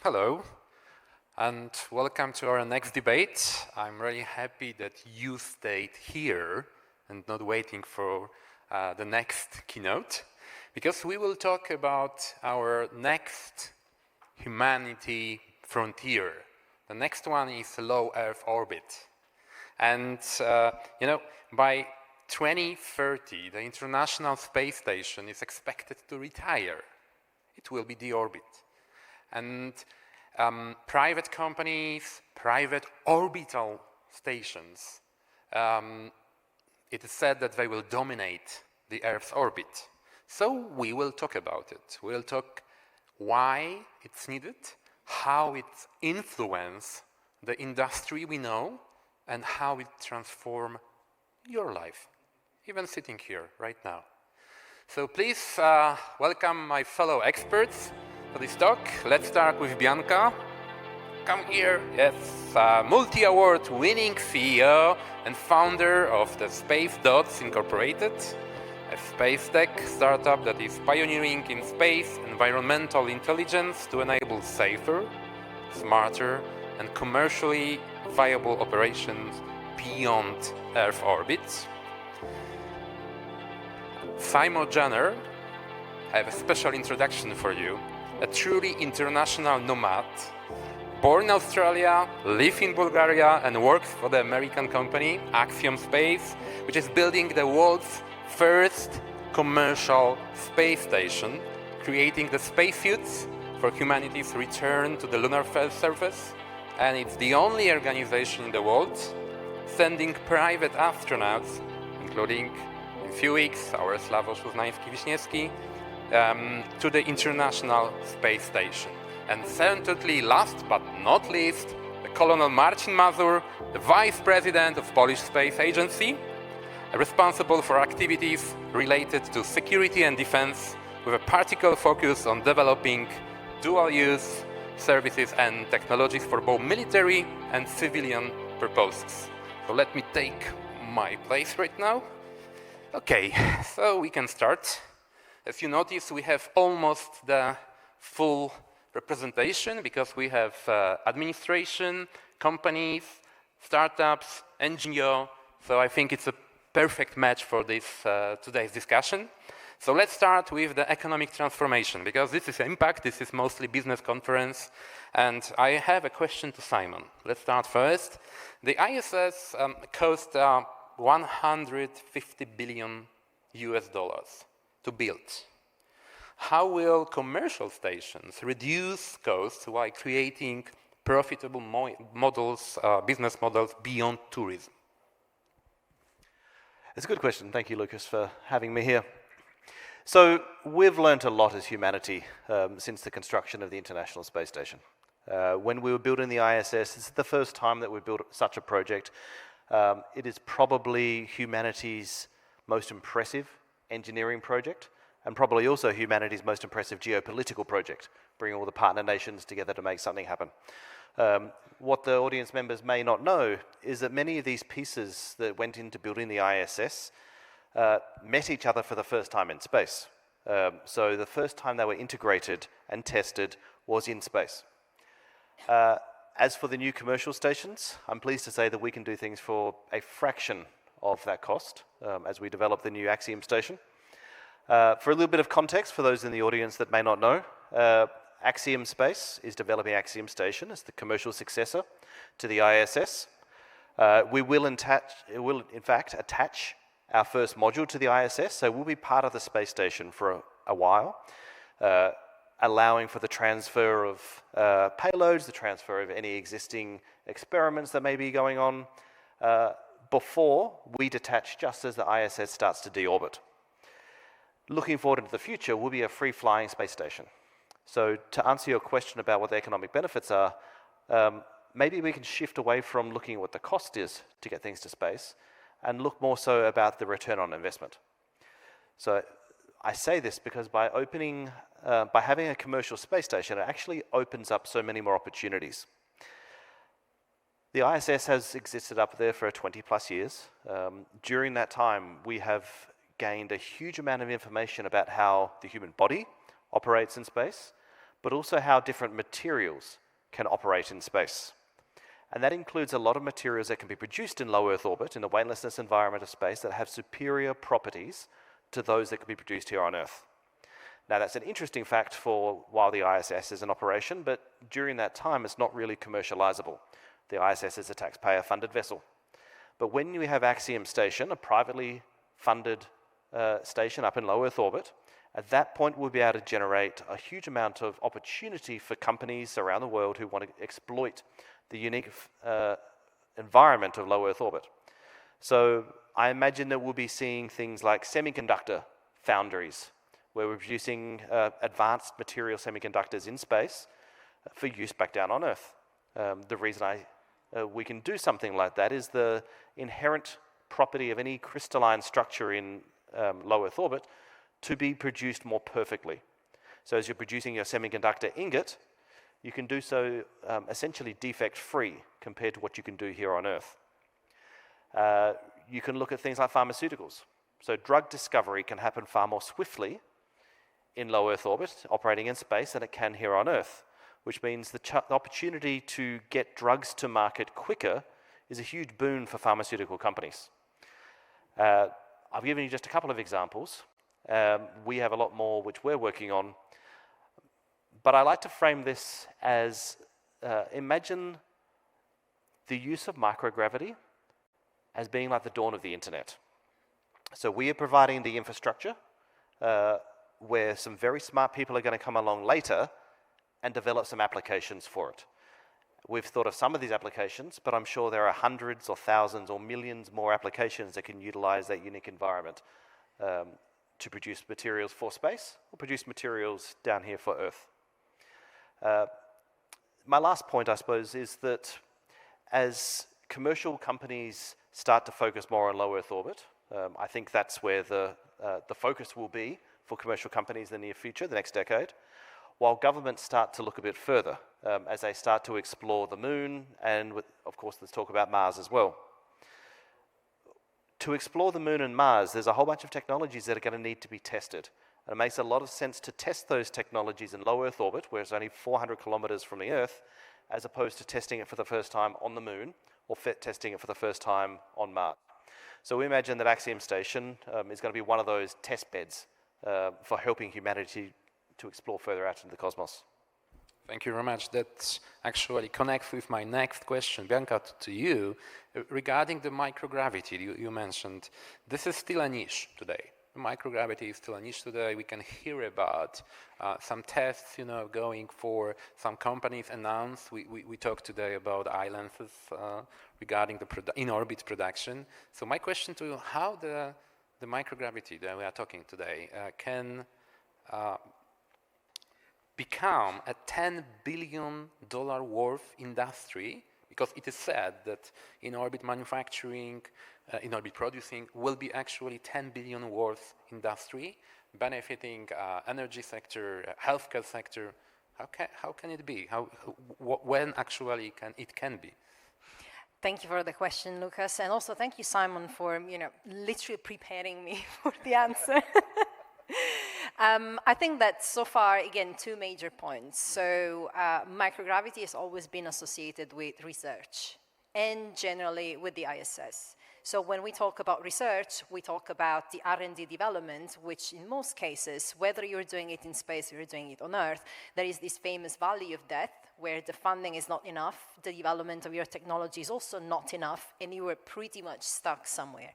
Hello, and welcome to our next debate. I'm really happy that you stayed here and not waiting for the next keynote, because we will talk about our next humanity frontier. The next one is low Earth orbit. And, by 2030, the International Space Station is expected to retire. It will be deorbit. And private companies, private orbital stations, it is said that they will dominate the Earth's orbit. So we will talk about it. We'll talk why it's needed, how it influences the industry we know, and how it transforms your life, even sitting here right now. So please welcome my fellow experts for this talk. Let's start with Bianca. Come here. Yes, multi-award winning CEO and founder of the Space Dots Incorporated, a space tech startup that is pioneering in space environmental intelligence to enable safer, smarter, and commercially viable operations beyond Earth orbit. Simon Jenner, I have a special introduction for you. A truly international nomad, born in Australia, lives in Bulgaria, and works for the American company Axiom Space, which is building the world's first commercial space station, creating the spacesuits for humanity's return to the lunar surface. And it's the only organization in the world sending private astronauts, including in a few weeks our Slavoj Uznański-Wiśniewski, to the International Space Station. And certainly last but not least, the Colonel Marcin Mazur, the Vice President of Polish Space Agency, responsible for activities related to security and defense, with a particular focus on developing dual-use services and technologies for both military and civilian purposes. So let me take my place right now. Okay, so we can start. As you notice, we have almost the full representation because we have administration, companies, startups, NGO. So I think it's a perfect match for this today's discussion. So let's start with the economic transformation, because this is impact, this is mostly business conference. And I have a question to Simon. Let's start first. The ISS cost 150 billion US dollars to build. How will commercial stations reduce costs while creating profitable models, business models beyond tourism? It's a good question. Thank you, Łukasz, for having me here. So we've learned a lot as humanity since the construction of the International Space Station. When we were building the ISS, it's the first time that we built such a project. It is probably humanity's most impressive engineering project, and probably also humanity's most impressive geopolitical project, bringing all the partner nations together to make something happen. What the audience members may not know is that many of these pieces that went into building the ISS met each other for the first time in space. So the first time they were integrated and tested was in space. As for the new commercial stations, I'm pleased to say that we can do things for a fraction of that cost as we develop the new Axiom station. For a little bit of context, for those in the audience that may not know, Axiom Space is developing Axiom Station as the commercial successor to the ISS. We will in fact attach our first module to the ISS, so we'll be part of the space station for a while, allowing for the transfer of payloads, the transfer of any existing experiments that may be going on, before we detach just as the ISS starts to deorbit. Looking forward into the future, we'll be a free-flying space station. So to answer your question about what the economic benefits are, maybe we can shift away from looking at what the cost is to get things to space and look more so about the return on investment. So I say this because by having a commercial space station, it actually opens up so many more opportunities. The ISS has existed up there for 20 plus years. During that time, we have gained a huge amount of information about how the human body operates in space, but also how different materials can operate in space. And that includes a lot of materials that can be produced in low Earth orbit, in the weightlessness environment of space, that have superior properties to those that can be produced here on Earth. Now, that's an interesting fact for while the ISS is in operation, but during that time, it's not really commercializable. The ISS is a taxpayer-funded vessel. But when you have Axiom Station, a privately funded station up in low Earth orbit, at that point, we'll be able to generate a huge amount of opportunity for companies around the world who want to exploit the unique environment of low Earth orbit. So I imagine that we'll be seeing things like semiconductor foundries, where we're producing advanced material semiconductors in space for use back down on Earth. The reason we can do something like that is the inherent property of any crystalline structure in low Earth orbit to be produced more perfectly. So as you're producing your semiconductor ingot, you can do so essentially defect-free compared to what you can do here on Earth. You can look at things like pharmaceuticals. So drug discovery can happen far more swiftly in low Earth orbit, operating in space, than it can here on Earth, which means the opportunity to get drugs to market quicker is a huge boon for pharmaceutical companies. I've given you just a couple of examples. We have a lot more which we're working on. But I like to frame this as, imagine the use of microgravity as being like the dawn of the internet. So we are providing the infrastructure where some very smart people are going to come along later and develop some applications for it. We've thought of some of these applications, but I'm sure there are hundreds or thousands or millions more applications that can utilize that unique environment to produce materials for space or produce materials down here for Earth. My last point, I suppose, is that as commercial companies start to focus more on low Earth orbit, I think that's where the focus will be for commercial companies in the near future, the next decade, while governments start to look a bit further as they start to explore the moon, and of course let's talk about Mars as well. To explore the moon and Mars, there's a whole bunch of technologies that are going to need to be tested. And it makes a lot of sense to test those technologies in low Earth orbit, where it's only 400 kilometers from the Earth, as opposed to testing it for the first time on the moon, or testing it for the first time on Mars. So we imagine that Axiom Station is going to be one of those test beds for helping humanity to explore further out into the cosmos. Thank you very much. That actually connects with my next question, Bianca, to you. Regarding the microgravity you mentioned, this is still a niche today. Microgravity is still a niche today. We can hear about some tests, going for some companies announced. We talked today about islands regarding the in-orbit production. So my question to you, how the microgravity that we are talking today can become a $10 billion worth industry, because it is said that in-orbit manufacturing, in-orbit producing will be actually 10 billion worth industry, benefiting energy sector, healthcare sector. How can it be? When actually it can be? Thank you for the question, Łukasz, and also thank you, Simon, for literally preparing me for the answer. I think that so far, again, two major points. So microgravity has always been associated with research and generally with the ISS. So when we talk about research, we talk about the R&D development, which in most cases, whether you're doing it in space or you're doing it on Earth, there is this famous valley of death where the funding is not enough, the development of your technology is also not enough, and you are pretty much stuck somewhere.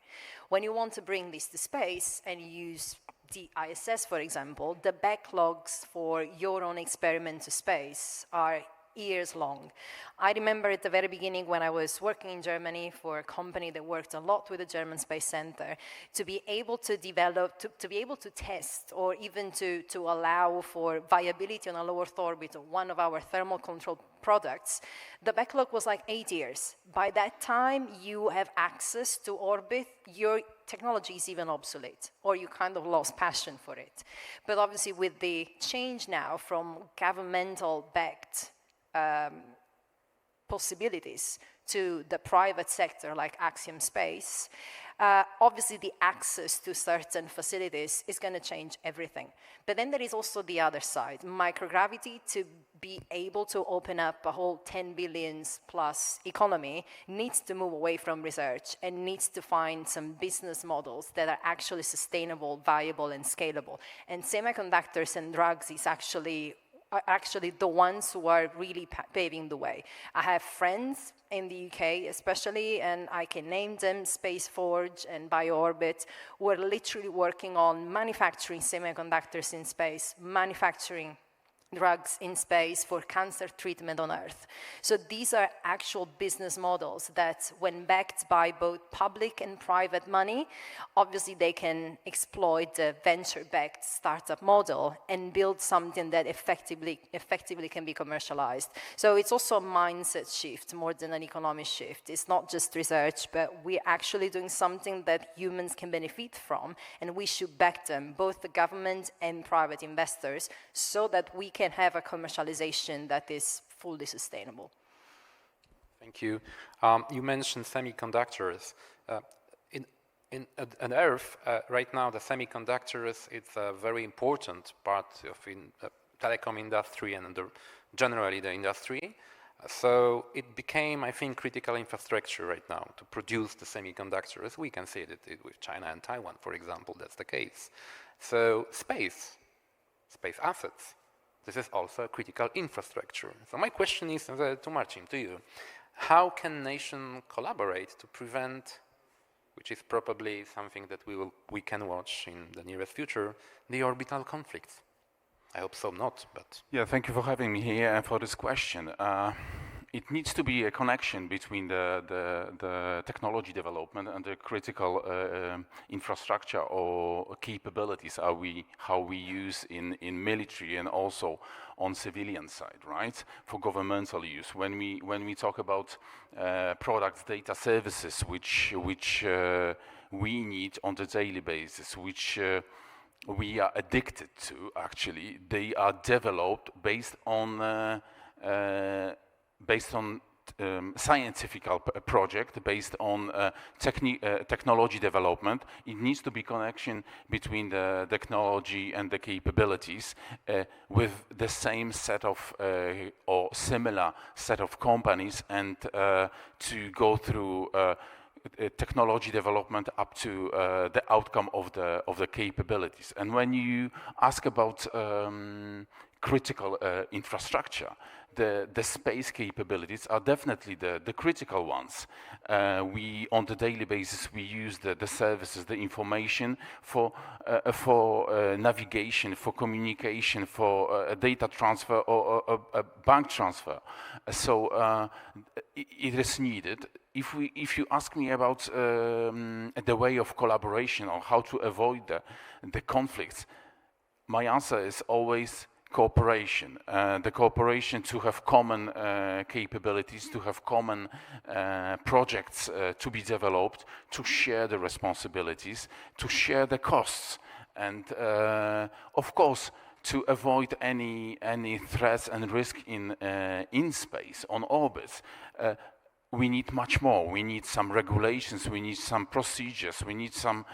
When you want to bring this to space and you use the ISS, for example, the backlogs for your own experiment to space are years long. I remember at the very beginning when I was working in Germany for a company that worked a lot with the German Space Center, to be able to develop, to be able to test, or even to allow for viability on a low Earth orbit of one of our thermal control products, the backlog was like 8 years. By that time, you have access to orbit, your technology is even obsolete, or you kind of lost passion for it. But obviously with the change now from governmental-backed possibilities to the private sector like Axiom Space, obviously the access to certain facilities is going to change everything. But then there is also the other side. Microgravity, to be able to open up a whole 10 billions plus economy, needs to move away from research and needs to find some business models that are actually sustainable, viable, and scalable. And semiconductors and drugs is are actually the ones who are really paving the way. I have friends in the UK especially, and I can name them, Spaceforge and BioOrbit, who are literally working on manufacturing semiconductors in space, manufacturing drugs in space for cancer treatment on Earth. So these are actual business models that, when backed by both public and private money, obviously they can exploit the venture-backed startup model and build something that effectively can be commercialized. So it's also a mindset shift more than an economic shift. It's not just research, but we're actually doing something that humans can benefit from, and we should back them, both the government and private investors, so that we can have a commercialization that is fully sustainable. Thank you. You mentioned semiconductors. On Earth, right now, the semiconductors is a very important part of telecom industry and generally the industry. So it became, I think, critical infrastructure right now to produce the semiconductors. We can see it with China and Taiwan, for example, that's the case. So space assets, this is also a critical infrastructure. So my question is to Marcin, to you. How can nations collaborate to prevent, which is probably something that we can watch in the nearest future, the orbital conflicts? I hope so not, but... Yeah, thank you for having me here and for this question. It needs to be a connection between the technology development and the critical infrastructure or capabilities how we use in military and also on civilian side, right? For governmental use. When we talk about products, data, services, which we need on the daily basis, which we are addicted to, actually, they are developed based on scientific project, based on technology development. It needs to be connection between the technology and the capabilities with the same set of or similar set of companies, and to go through technology development up to the outcome of the capabilities. And when you ask about critical infrastructure, the space capabilities are definitely the critical ones. On the daily basis, we use the services, the information for navigation, for communication, for data transfer or a bank transfer. So it is needed. If you ask me about the way of collaboration or how to avoid the conflicts, my answer is always cooperation. The cooperation to have common capabilities, to have common projects to be developed, to share the responsibilities, to share the costs, and of course to avoid any threats and risk in space, on orbits. We need much more. We need some regulations. We need some procedures. We need some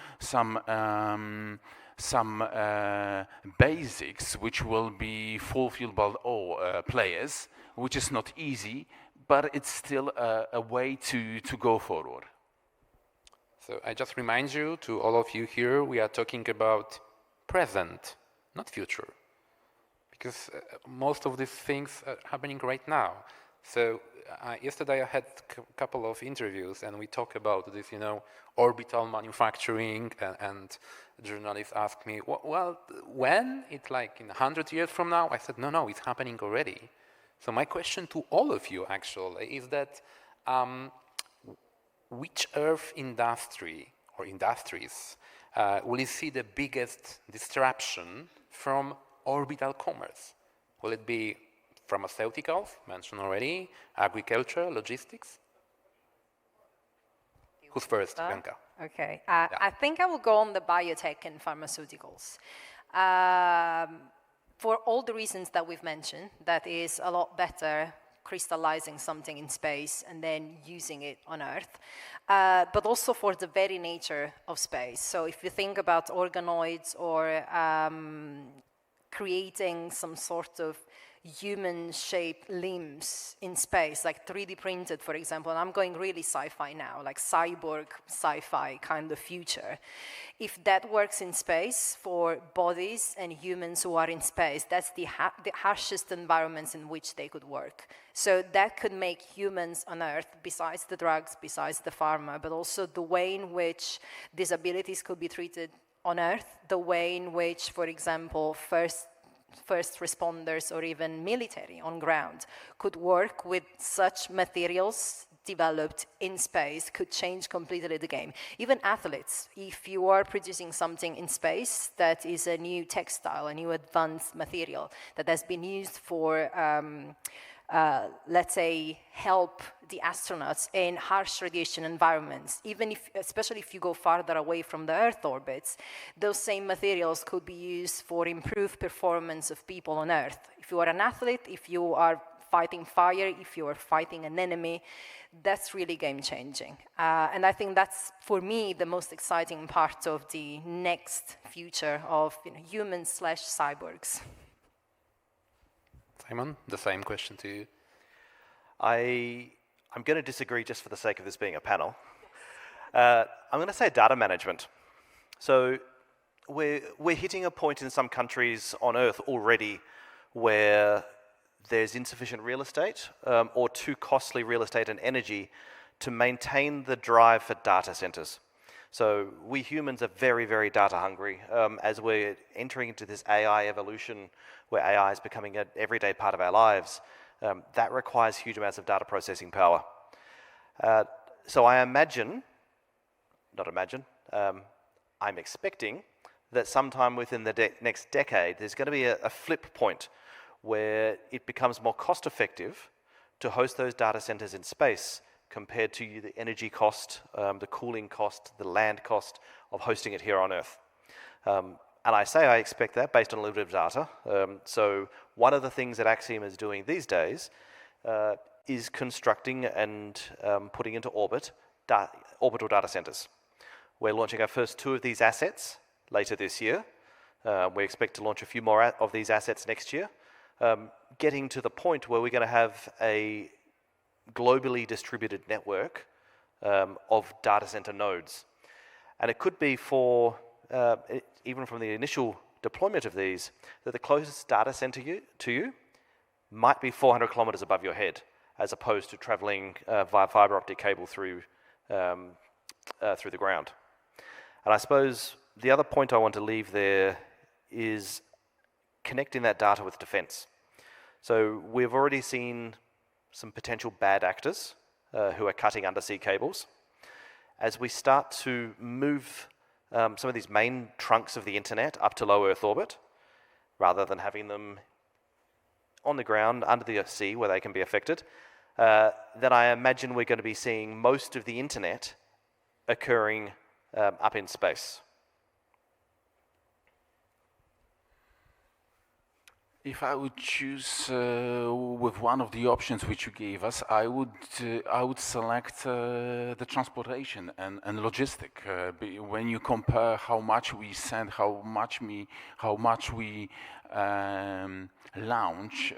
basics which will be fulfilled by all players, which is not easy, but it's still a way to go forward. So I just remind you, to all of you here, we are talking about present, not future, because most of these things are happening right now. So yesterday I had a couple of interviews, and we talk about this, orbital manufacturing, and journalists asked me, well, when? It's like in 100 years from now? I said, no, it's happening already. So my question to all of you, actually, is that which Earth industry or industries will you see the biggest disruption from orbital commerce? Will it be pharmaceuticals, mentioned already, agriculture, logistics? Who's first, Bianca? Okay, I think I will go on the biotech and pharmaceuticals. For all the reasons that we've mentioned, that is a lot better crystallizing something in space and then using it on Earth, but also for the very nature of space. So if you think about organoids or creating some sort of human-shaped limbs in space, like 3D printed, for example, and I'm going really sci-fi now, like cyborg sci-fi kind of future. If that works in space for bodies and humans who are in space, that's the harshest environments in which they could work. So that could make humans on Earth, besides the drugs, besides the pharma, but also the way in which disabilities could be treated on Earth, the way in which, for example, first responders or even military on ground could work with such materials developed in space could change completely the game. Even athletes, if you are producing something in space that is a new textile, a new advanced material that has been used for let's say, help the astronauts in harsh radiation environments. Even if, especially if you go farther away from the Earth orbits, those same materials could be used for improved performance of people on Earth. If you are an athlete, if you are fighting fire, if you are fighting an enemy, that's really game-changing. And I think that's, for me, the most exciting part of the next future of humans/cyborgs. Simon, the same question to you. I'm going to disagree just for the sake of this being a panel. I'm going to say data management. So we're hitting a point in some countries on Earth already where there's insufficient real estate or too costly real estate and energy to maintain the drive for data centers. So we humans are very, very data hungry. As we're entering into this AI evolution where AI is becoming an everyday part of our lives, that requires huge amounts of data processing power. So I I'm expecting that sometime within the next decade, there's going to be a flip point where it becomes more cost effective to host those data centers in space compared to the energy cost, the cooling cost, the land cost of hosting it here on Earth. And I say I expect that based on a little bit of data. So one of the things that Axiom is doing these days is constructing and putting into orbit orbital data centers. We're launching our first 2 of these assets later this year. We expect to launch a few more of these assets next year, getting to the point where we're going to have a globally distributed network of data center nodes. And it could be for, even from the initial deployment of these, that the closest data center to you might be 400 kilometers above your head, as opposed to traveling via fiber optic cable through the ground. And I suppose the other point I want to leave there is connecting that data with defense. So we've already seen some potential bad actors who are cutting undersea cables. As we start to move some of these main trunks of the internet up to low Earth orbit, rather than having them on the ground under the sea where they can be affected, then I imagine we're going to be seeing most of the internet occurring up in space. If I would choose with one of the options which you gave us, I would select the transportation and logistic. When you compare how much we send, how much we launch,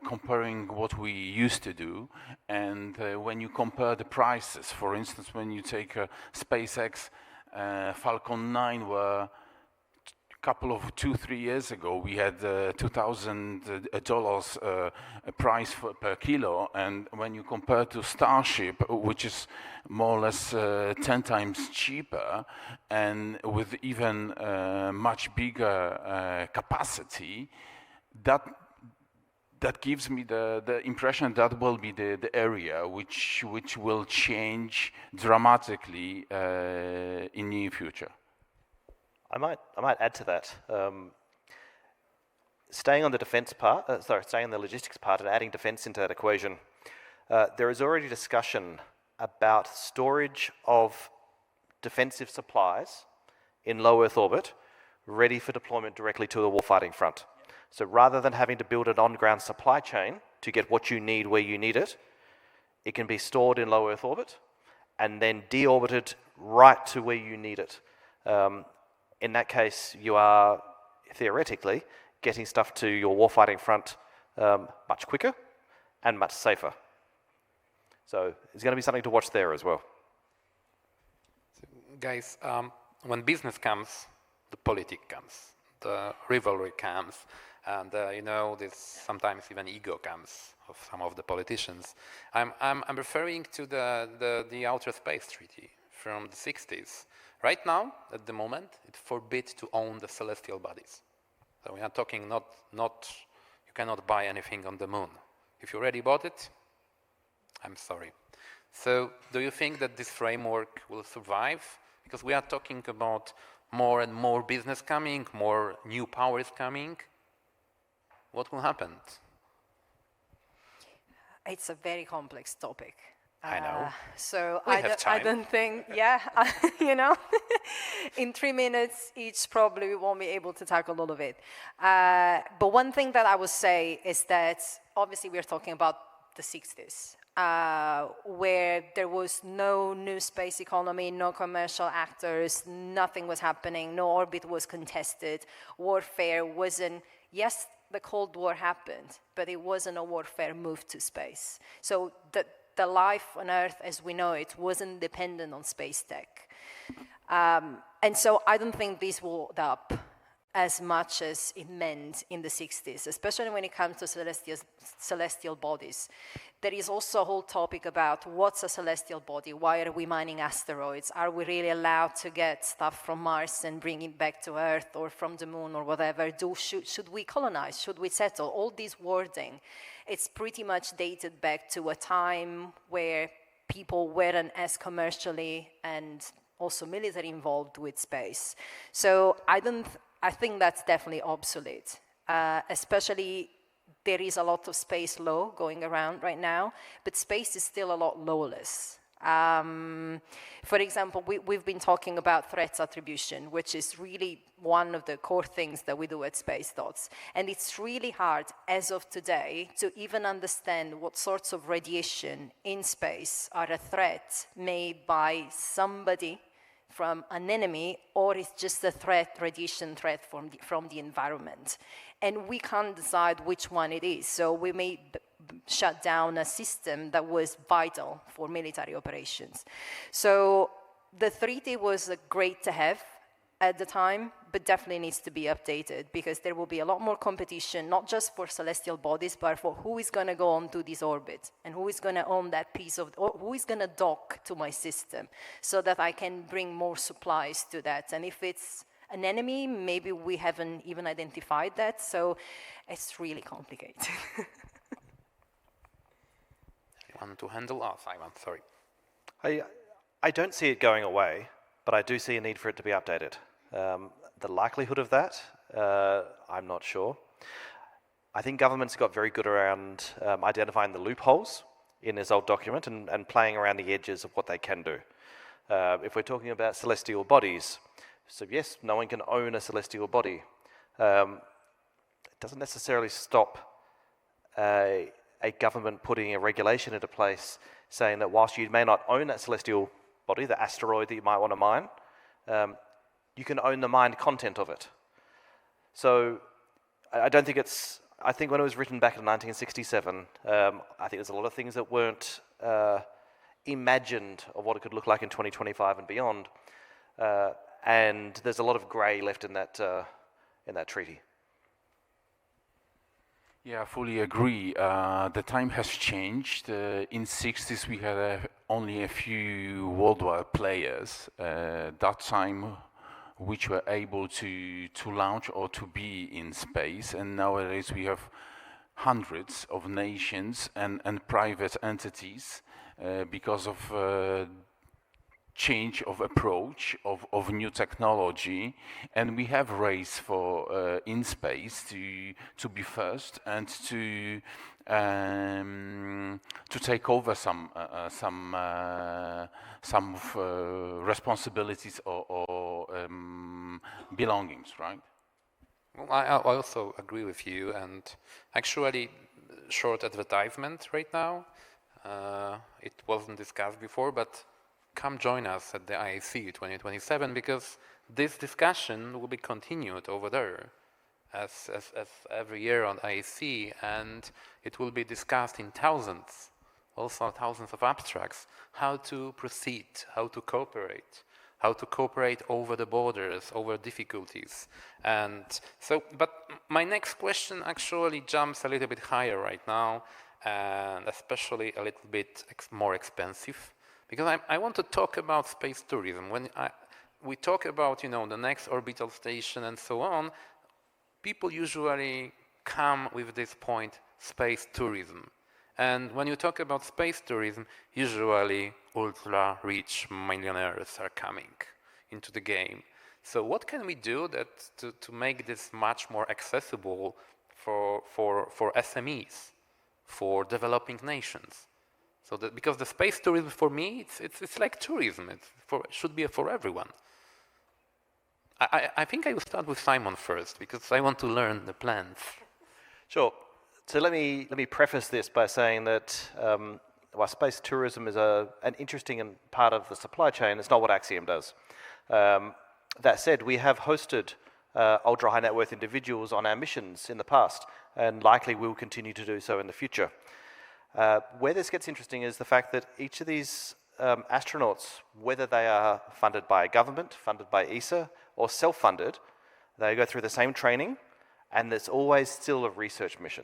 comparing what we used to do, and when you compare the prices, for instance, when you take SpaceX Falcon 9, where couple of 2-3 years ago, we had $2,000 price per kilo, and when you compare to Starship, which is more or less 10 times cheaper, and with even much bigger capacity, that gives me the impression that will be the area which will change dramatically in near future. I might add to that. Staying on the defense part, staying on the logistics part and adding defense into that equation, there is already discussion about storage of defensive supplies in low Earth orbit, ready for deployment directly to the warfighting front. So rather than having to build an on-ground supply chain to get what you need where you need it. It can be stored in low Earth orbit and then deorbited right to where you need it. In that case, you are theoretically getting stuff to your warfighting front much quicker and much safer. So it's going to be something to watch there as well. So, guys, when business comes, the politics comes, the rivalry comes, and you know, this sometimes even ego comes of some of the politicians. I'm referring to the Outer Space Treaty from the 60s. Right now, at the moment, it forbids to own the celestial bodies. So we are talking not you cannot buy anything on the moon. If you already bought it, I'm sorry. So do you think that this framework will survive? Because we are talking about more and more business coming, more new powers coming. What will happen? It's a very complex topic. I know. So We have time. I don't think, yeah, you know, in 3 minutes each probably we won't be able to tackle all of it. But one thing that I would say is that obviously we're talking about the 60s, where there was no new space economy, no commercial actors, nothing was happening, no orbit was contested, warfare wasn't, yes, the Cold War happened, but it wasn't a warfare move to space. So the life on Earth as we know it wasn't dependent on space tech. And so I don't think this will hold up as much as it meant in the 60s, especially when it comes to celestial bodies. There is also a whole topic about what's a celestial body, why are we mining asteroids, are we really allowed to get stuff from Mars and bring it back to Earth or from the moon or whatever, should we colonize, should we settle, all this wording. It's pretty much dated back to a time where people weren't as commercially and also military involved with space. So I think that's definitely obsolete, especially there is a lot of space law going around right now, but space is still a lot lawless. For example, we've been talking about threats attribution, which is really one of the core things that we do at Space Thoughts. And it's really hard, as of today, to even understand what sorts of radiation in space are a threat made by somebody from an enemy, or it's just a radiation threat from the environment. And we can't decide which one it is. So we may shut down a system that was vital for military operations. So the treaty was great to have at the time, but definitely needs to be updated because there will be a lot more competition, not just for celestial bodies, but for who is going to go onto this orbit and who is going to own that piece of, or who is going to dock to my system so that I can bring more supplies to that. And if it's an enemy, maybe we haven't even identified that, so it's really complicated. You want to handle? Oh, Simon, sorry. I don't see it going away, but I do see a need for it to be updated. The likelihood of that, I'm not sure. I think governments got very good around identifying the loopholes in this old document and playing around the edges of what they can do. If we're talking about celestial bodies, so yes, no one can own a celestial body. It doesn't necessarily stop a government putting a regulation into place saying that whilst you may not own that celestial body, the asteroid that you might want to mine, you can own the mined content of it. So I don't think it's, I think when it was written back in 1967, I think there's a lot of things that weren't imagined of what it could look like in 2025 and beyond. And there's a lot of grey left in that treaty. Yeah, I fully agree. The time has changed. In 60s, we had only a few worldwide players. That time, which were able to launch or to be in space. And nowadays, we have hundreds of nations and private entities because of change of approach of new technology, and we have race for in space to be first and to take over some responsibilities or belongings, right? Well, I also agree with you, and actually short advertisement right now. It wasn't discussed before, but come join us at the IAC 2027 because this discussion will be continued over there as every year on IAC, and it will be discussed in thousands, also thousands of abstracts, how to proceed, how to cooperate over the borders, over difficulties. And so, but my next question actually jumps a little bit higher right now, and especially a little bit more expensive, because I want to talk about space tourism. When we talk about, you know, the next orbital station and so on, people usually come with this point, space tourism. And when you talk about space tourism, usually ultra-rich millionaires are coming into the game. So what can we do to make this much more accessible for SMEs, for developing nations? So that, because the space tourism for me, it's like tourism. It should be for everyone. I think I will start with Simon first because I want to learn the plans. Sure. So let me preface this by saying that while space tourism is an interesting part of the supply chain, it's not what Axiom does. That said, we have hosted ultra high net worth individuals on our missions in the past, and likely will continue to do so in the future. Where this gets interesting is the fact that each of these astronauts, whether they are funded by a government, funded by ESA, or self-funded, they go through the same training, and there's always still a research mission.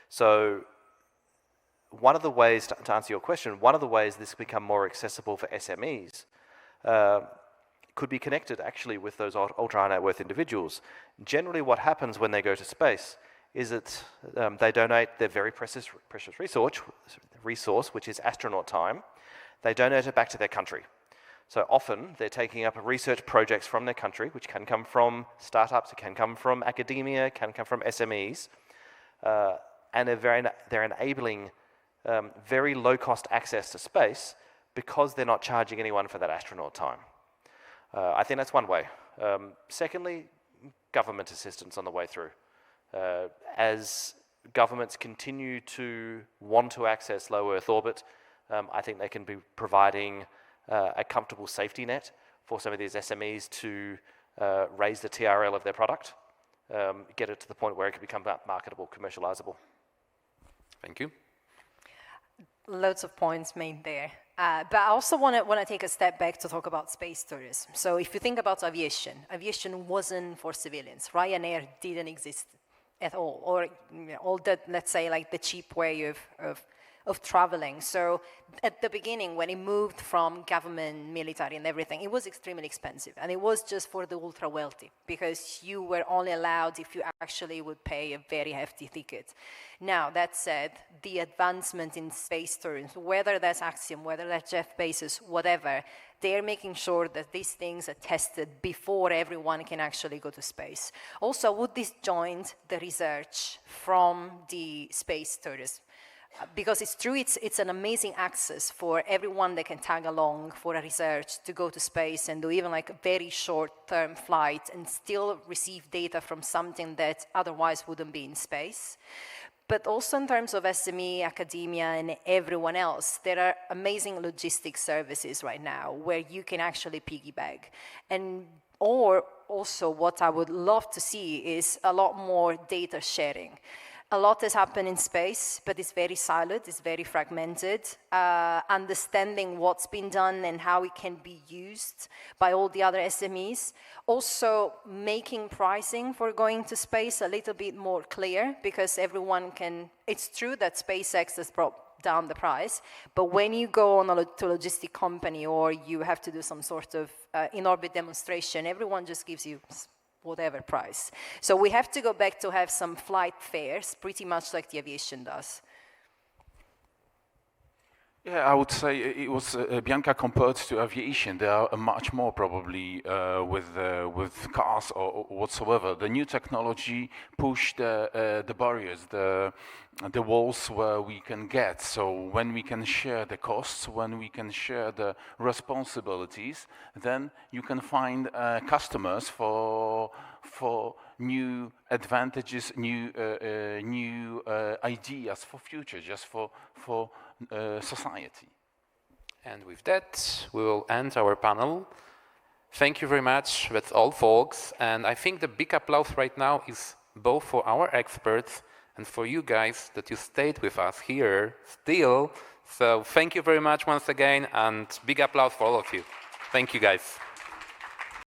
So one of the ways, to answer your question, one of the ways this can become more accessible for SMEs could be connected actually with those ultra high net worth individuals. Generally what happens when they go to space is that they donate their very precious resource, which is astronaut time. They donate it back to their country. So often they're taking up research projects from their country, which can come from startups, it can come from academia, it can come from SMEs, and they're enabling very low-cost access to space because they're not charging anyone for that astronaut time. I think that's one way. Secondly, government assistance on the way through. As governments continue to want to access low Earth orbit, I think they can be providing a comfortable safety net for some of these SMEs to raise the TRL of their product, get it to the point where it can become marketable, commercializable. Thank you. Loads of points made there. But I also want to take a step back to talk about space tourism. So if you think about aviation wasn't for civilians. Ryanair didn't exist at all, or all that, let's say, like the cheap way of traveling. So at the beginning, when it moved from government, military and everything, it was extremely expensive. And it was just for the ultra wealthy, because you were only allowed if you actually would pay a very hefty ticket. Now, that said, the advancement in space tourism, whether that's Axiom, whether that's Jeff Bezos, whatever, they're making sure that these things are tested before everyone can actually go to space. Also, would this join the research from the space tourism? Because it's true, it's an amazing access for everyone that can tag along for a research to go to space and do even like a very short-term flight and still receive data from something that otherwise wouldn't be in space. But also in terms of SME, academia, and everyone else, there are amazing logistics services right now where you can actually piggyback. Or also what I would love to see is a lot more data sharing. A lot has happened in space, but it's very siloed, it's very fragmented. Understanding what's been done and how it can be used by all the other SMEs. Also making pricing for going to space a little bit more clear, because everyone can, it's true that SpaceX has brought down the price, but when you go on to a logistic company or you have to do some sort of in-orbit demonstration, everyone just gives you whatever price. So we have to go back to have some flight fares, pretty much like the aviation does. Yeah, I would say it was Bianca compared to aviation. There are much more probably with cars or whatsoever. The new technology pushed the barriers, the walls where we can get. So when we can share the costs, when we can share the responsibilities, then you can find customers for new advantages, new ideas for future, just for society. And with that, we will end our panel. Thank you very much. That's all, folks. And I think the big applause right now is both for our experts and for you guys that you stayed with us here still. So thank you very much once again, and big applause for all of you. Thank you, guys.